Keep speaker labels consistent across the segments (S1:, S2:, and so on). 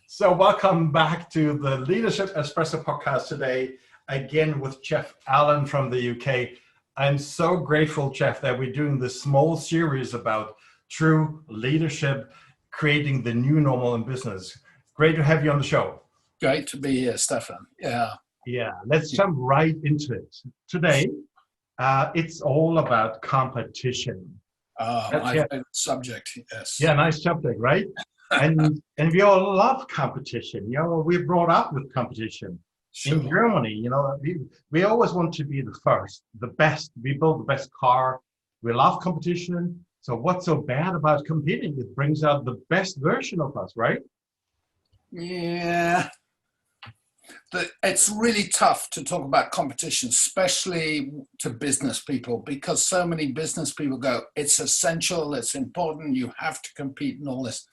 S1: So welcome back to the Leadership Espresso Podcast today, again with Jeff Allen from the UK. I'm so grateful, Jeff, that we're doing this small series about true leadership, creating the new normal in business. Great to have you on the show.
S2: Great to be here, Stefan.
S1: Yeah, let's jump right into it. Today, it's all about competition.
S2: My favorite subject, yes.
S1: Yeah, nice subject, right? And we all love competition. You know, we're brought up with competition. Sure. In Germany, you know, we always want to be the first, the best. We build the best car. We love competition. So what's so bad about competing? It brings out the best version of us, right?
S2: Yeah. It's really tough to talk about competition, especially to business people, because so many business people go, it's essential, it's important, you have to compete and all this.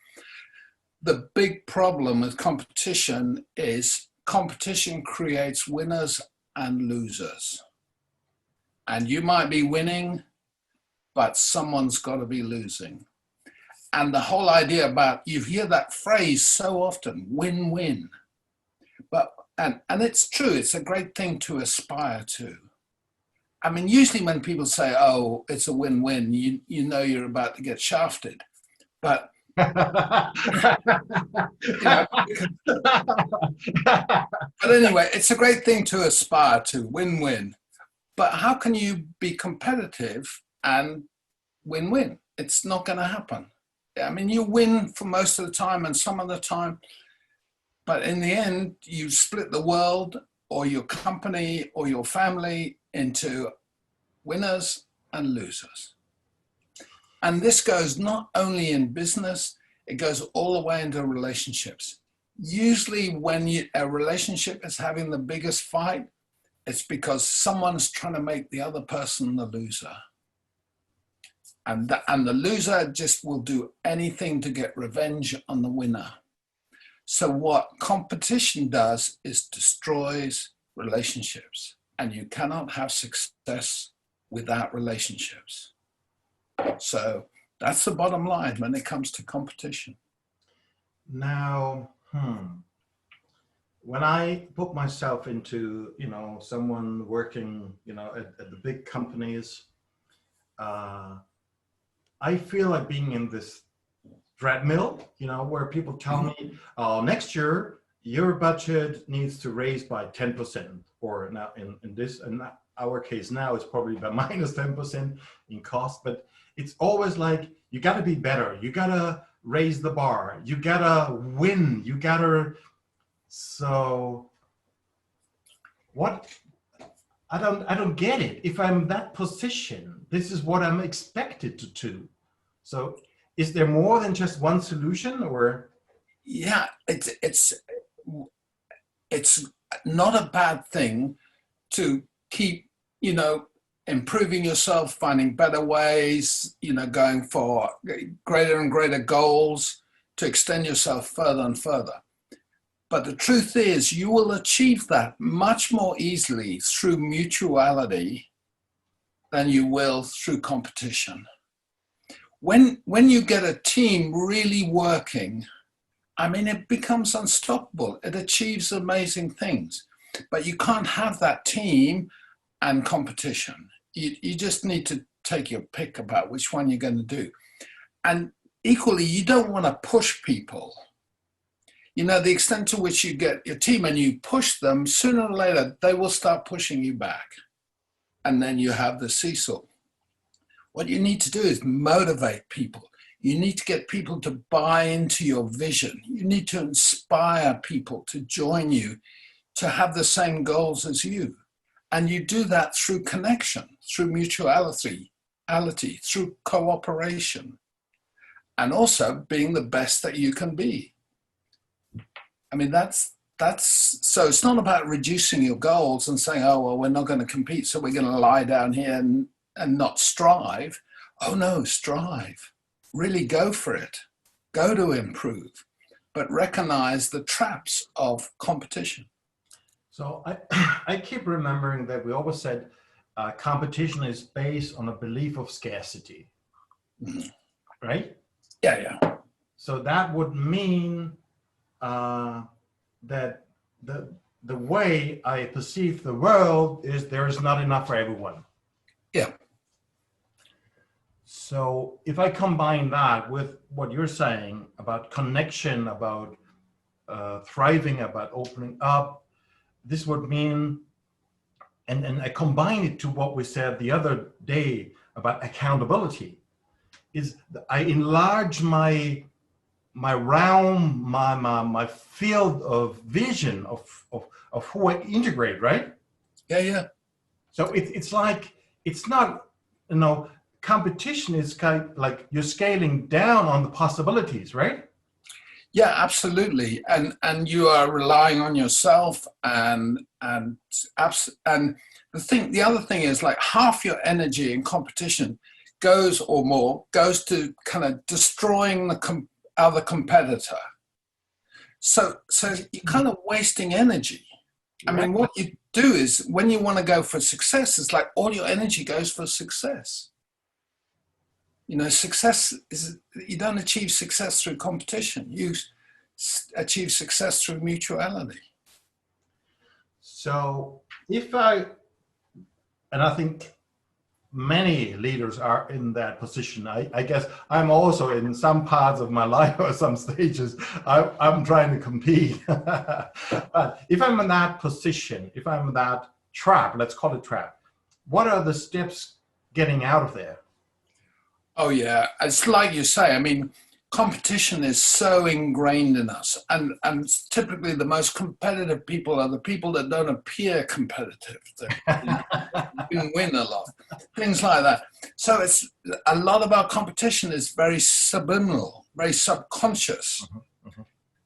S2: The big problem with competition is competition creates winners and losers. And you might be winning, but someone's got to be losing. And the whole idea about, you hear that phrase so often, win-win. And it's true, it's a great thing to aspire to. I mean, usually when people say, oh, it's a win-win, you know you're about to get shafted. But but anyway, it's a great thing to aspire to, win-win. But how can you be competitive and win-win? It's not going to happen. I mean, you win for most of the time and some of the time, but in the end, you split the world or your company or your family into winners and losers. And this goes not only in business, it goes all the way into relationships. Usually when a relationship is having the biggest fight, it's because someone's trying to make the other person the loser. And the loser just will do anything to get revenge on the winner. So what competition does is destroys relationships. And you cannot have success without relationships. So that's the bottom line when it comes to competition.
S1: Now, when I put myself into, someone working, at the big companies, I feel like being in this treadmill, where people tell me, next year, your budget needs to raise by 10%, or now in our case now, it's probably by minus 10% in cost, but it's always like, you got to be better. You got to raise the bar. You got to win. So what? I don't get it. If I'm that position, this is what I'm expected to do. So is there more than just one solution, or?
S2: Yeah, it's not a bad thing to keep, improving yourself, finding better ways, going for greater and greater goals to extend yourself further and further. But the truth is, you will achieve that much more easily through mutuality than you will through competition. When you get a team really working, I mean, it becomes unstoppable. It achieves amazing things. But you can't have that team and competition. You just need to take your pick about which one you're going to do. And equally, you don't want to push people. The extent to which you get your team and you push them, sooner or later, they will start pushing you back. And then you have the seesaw. What you need to do is motivate people. You need to get people to buy into your vision. You need to inspire people to join you, to have the same goals as you. And you do that through connection, through mutuality, through cooperation, and also being the best that you can be. I mean, that's so it's not about reducing your goals and saying, oh, well, we're not going to compete, so we're going to lie down here and not strive. Oh no, strive. Really go for it. Go to improve, but recognize the traps of competition.
S1: So I keep remembering that we always said competition is based on a belief of scarcity, right?
S2: Yeah.
S1: So that would mean that the way I perceive the world is there is not enough for everyone.
S2: Yeah.
S1: So if I combine that with what you're saying about connection, about thriving, about opening up, this would mean, and I combine it to what we said the other day about accountability, is I enlarge my realm, my field of vision of who I integrate, right?
S2: Yeah.
S1: So it's like, it's not, competition is kind of like you're scaling down on the possibilities, right?
S2: Yeah, absolutely. And you are relying on yourself, and the other thing is, like, half your energy in competition goes to kind of destroying the other competitor. So you're kind of wasting energy. I mean, what you do is, when you want to go for success, it's like all your energy goes for success. Success is, you don't achieve success through competition. You achieve success through mutuality.
S1: So I think many leaders are in that position. I guess I'm also, in some parts of my life or some stages, I'm trying to compete. But if I'm in that position, if I'm in that trap, let's call it trap, what are the steps getting out of there?
S2: Oh yeah, it's like you say. I mean, competition is so ingrained in us, and typically the most competitive people are the people that don't appear competitive. They win a lot, things like that. So it's a lot of our competition is very subliminal, very subconscious.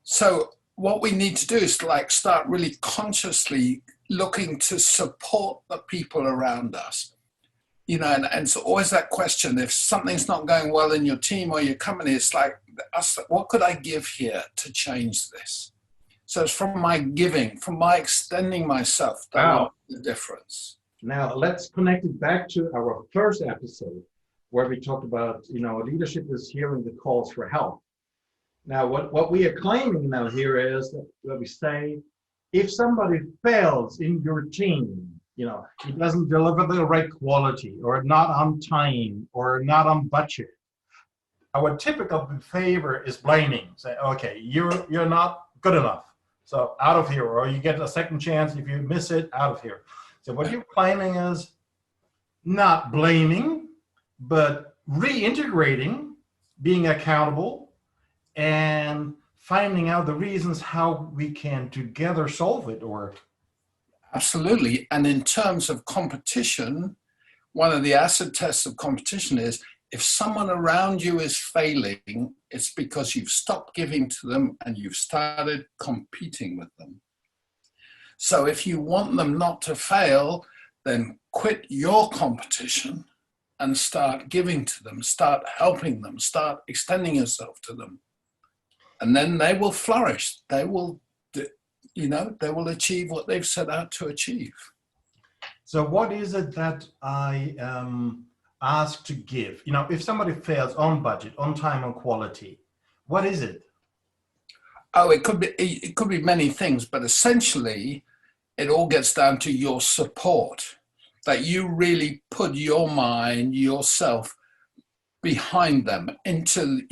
S2: So what we need to do is start really consciously looking to support the people around us. And it's always that question: if something's not going well in your team or your company, it's like, what could I give here to change this? So it's from my giving, from my extending myself, that will make the difference.
S1: Now let's connect it back to our first episode, where we talked about, leadership is hearing the calls for help. Now, what we are claiming now here is that we say, if somebody fails in your team, he doesn't deliver the right quality, or not on time, or not on budget, our typical behavior is blaming. Say, okay, you're not good enough, so out of here, or you get a second chance. If you miss it, out of here. So what you're claiming is not blaming, but reintegrating, being accountable, and finding out the reasons how we can together solve it. Or
S2: absolutely. And in terms of competition, one of the acid tests of competition is, if someone around you is failing, it's because you've stopped giving to them and you've started competing with them. So if you want them not to fail, then quit your competition and start giving to them, start helping them, start extending yourself to them. And then they will flourish. They will achieve what they've set out to achieve.
S1: So what is it that I ask to give? If somebody fails on budget, on time, on quality, what is it?
S2: Oh, it could be many things, but essentially it all gets down to your support, that you really put your mind, yourself behind them, into,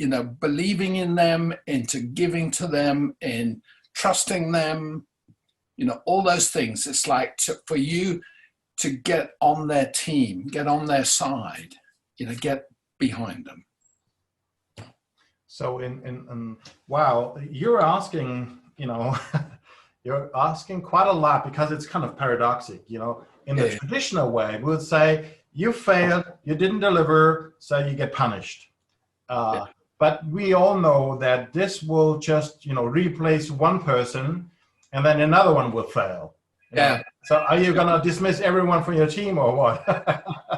S2: believing in them, into giving to them, in trusting them, all those things. It's like for you to get on their team, get on their side, get behind them.
S1: So wow, you're asking, you're asking quite a lot, because it's kind of paradoxic, in the traditional way, we would say, you failed, you didn't deliver, so you get punished. But we all know that this will just, replace one person, and then another one will fail.
S2: Yeah.
S1: So are you going to dismiss everyone from your team, or what?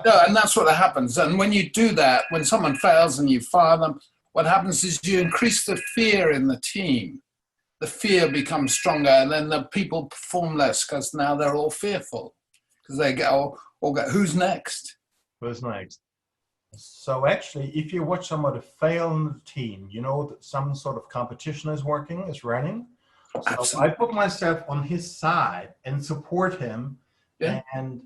S2: No, and that's what happens. And when you do that, when someone fails and you fire them, what happens is you increase the fear in the team. The fear becomes stronger, and then the people perform less, because now they're all fearful, because they go, who's next?
S1: Who's next? So actually, if you watch somebody fail in the team, that some sort of competition is running, So
S2: Absolutely.
S1: I put myself on his side and support him,
S2: Yeah.
S1: and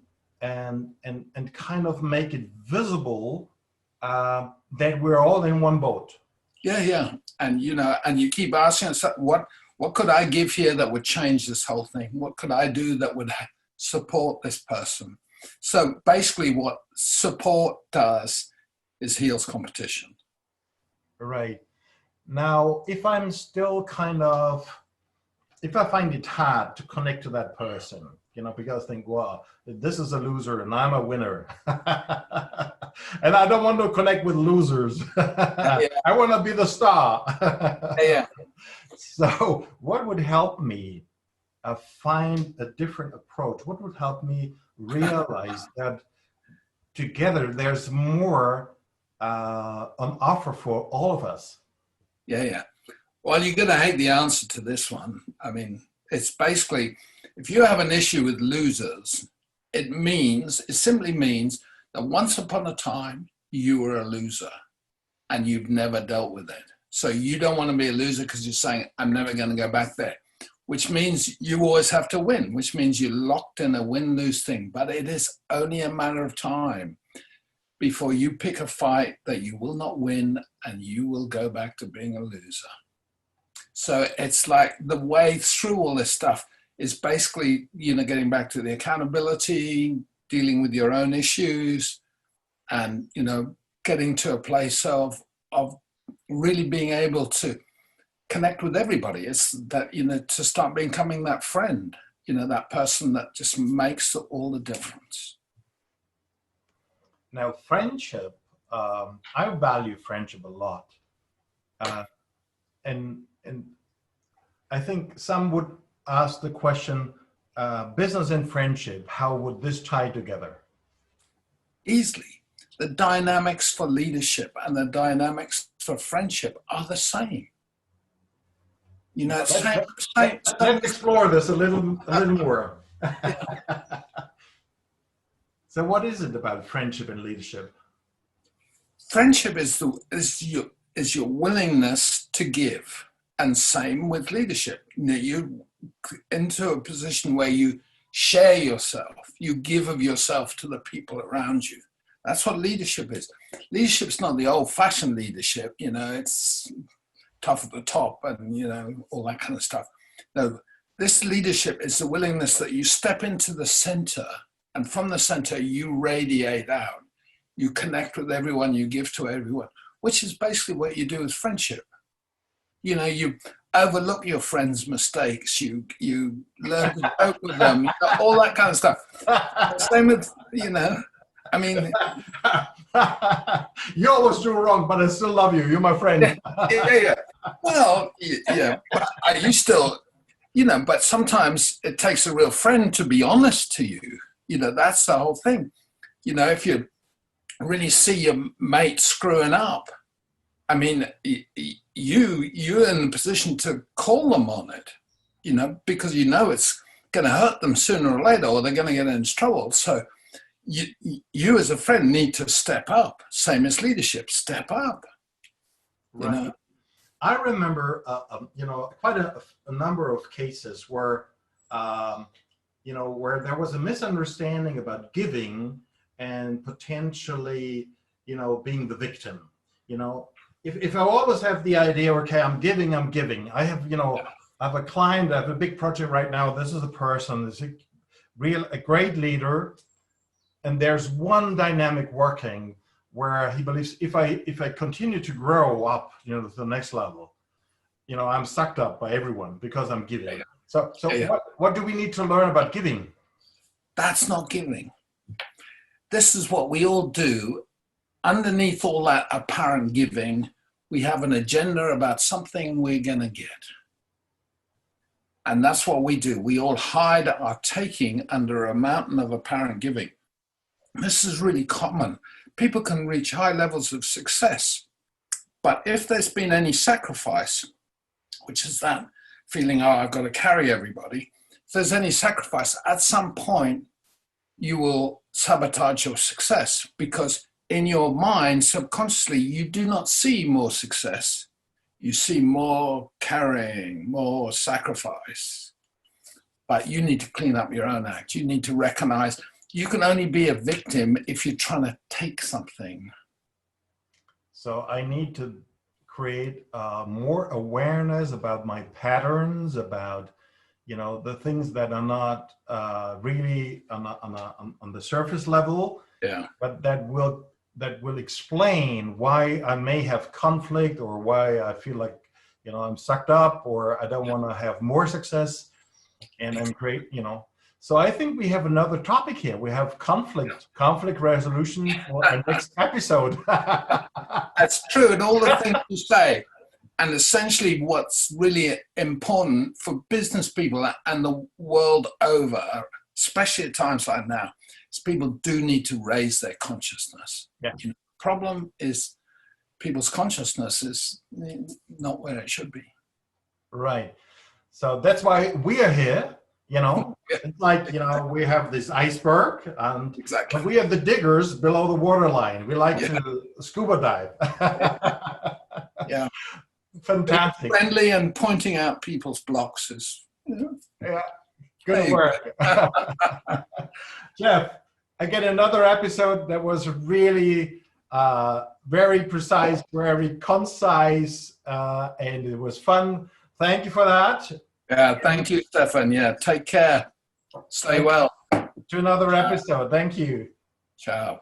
S1: kind of make it visible that we're all in one boat.
S2: Yeah. And, and you keep asking yourself, what could I give here that would change this whole thing? What could I do that would support this person? So basically what support does is heals competition.
S1: Right. Now, if I'm still if I find it hard to connect to that person, because I think, well, this is a loser and I'm a winner. And I don't want to connect with losers.
S2: Yeah.
S1: I want to be the star.
S2: Yeah.
S1: So what would help me find a different approach? What would help me realize that together there's more on offer for all of us?
S2: Yeah. Well, you're going to hate the answer to this one. I mean, it's basically, if you have an issue with losers, it simply means that once upon a time, you were a loser and you've never dealt with it. So you don't want to be a loser because you're saying, I'm never going to go back there, which means you always have to win, which means you're locked in a win-lose thing. But it is only a matter of time before you pick a fight that you will not win and you will go back to being a loser. So it's like the way through all this stuff is basically, getting back to the accountability, dealing with your own issues, and, getting to a place of really being able to connect with everybody. It's that, to start becoming that friend, that person that just makes all the difference.
S1: Now, friendship, I value friendship a lot. And I think some would ask the question, business and friendship, how would this tie together?
S2: Easily. The dynamics for leadership and the dynamics for friendship are the same.
S1: Let's explore this a little more. So what is it about friendship and leadership?
S2: Friendship is your willingness to give. And same with leadership. You into a position where you share yourself, you give of yourself to the people around you. That's what leadership is. Leadership's not the old-fashioned leadership, it's tough at the top and, all that kind of stuff. No, this leadership is the willingness that you step into the center, and from the center, you radiate out. You connect with everyone, you give to everyone, which is basically what you do with friendship. You overlook your friends' mistakes. You learn to cope with them. All that kind of stuff. Same with, I mean,
S1: you always do wrong, but I still love you. You're my friend.
S2: Yeah. Well, yeah. But you still, but sometimes it takes a real friend to be honest to you. That's the whole thing. If you really see your mate screwing up, I mean, you're in the position to call them on it, because it's going to hurt them sooner or later, or they're going to get in trouble. So you as a friend need to step up. Same as leadership, step up.
S1: Right. I remember, quite a number of cases where, where there was a misunderstanding about giving and potentially, being the victim. If I always have the idea, okay, I'm giving. I have, I have a client, I have a big project right now. This is a person, this is a great leader. And there's one dynamic working where he believes if I continue to grow up, to the next level, I'm sucked up by everyone because I'm giving. So what do we need to learn about giving?
S2: That's not giving. This is what we all do. Underneath all that apparent giving, we have an agenda about something we're going to get. And that's what we do. We all hide our taking under a mountain of apparent giving. This is really common. People can reach high levels of success, but if there's been any sacrifice, which is that feeling, I've got to carry everybody, if there's any sacrifice, at some point, you will sabotage your success because in your mind, subconsciously, you do not see more success. You see more carrying, more sacrifice. But you need to clean up your own act. You need to recognize you can only be a victim if you're trying to take something.
S1: So I need to create more awareness about my patterns, about, you know, the things that are not really on the surface level, but that will explain why I may have conflict, or why I feel like, you know, I'm sucked up, or I don't want to have more success, and then create, you know. So I think we have another topic here. We have conflict resolution for our next episode.
S2: That's true, and all the things you say. And essentially what's really important for business people and the world over, especially at times like now, is people do need to raise their consciousness.
S1: Yeah.
S2: You know, the problem is people's consciousness is not where it should be.
S1: Right. So that's why we are here. You know, it's like, you know, we have this iceberg, and
S2: exactly.
S1: we have the diggers below the waterline. We like to scuba dive.
S2: Yeah.
S1: Fantastic.
S2: Being friendly and pointing out people's blocks is,
S1: yeah, good work. Jeff, again, another episode that was really very precise, very concise, and it was fun. Thank you for that.
S2: Yeah, thank you, Stefan. Yeah, take care. Stay well.
S1: To another episode. Thank you.
S2: Ciao.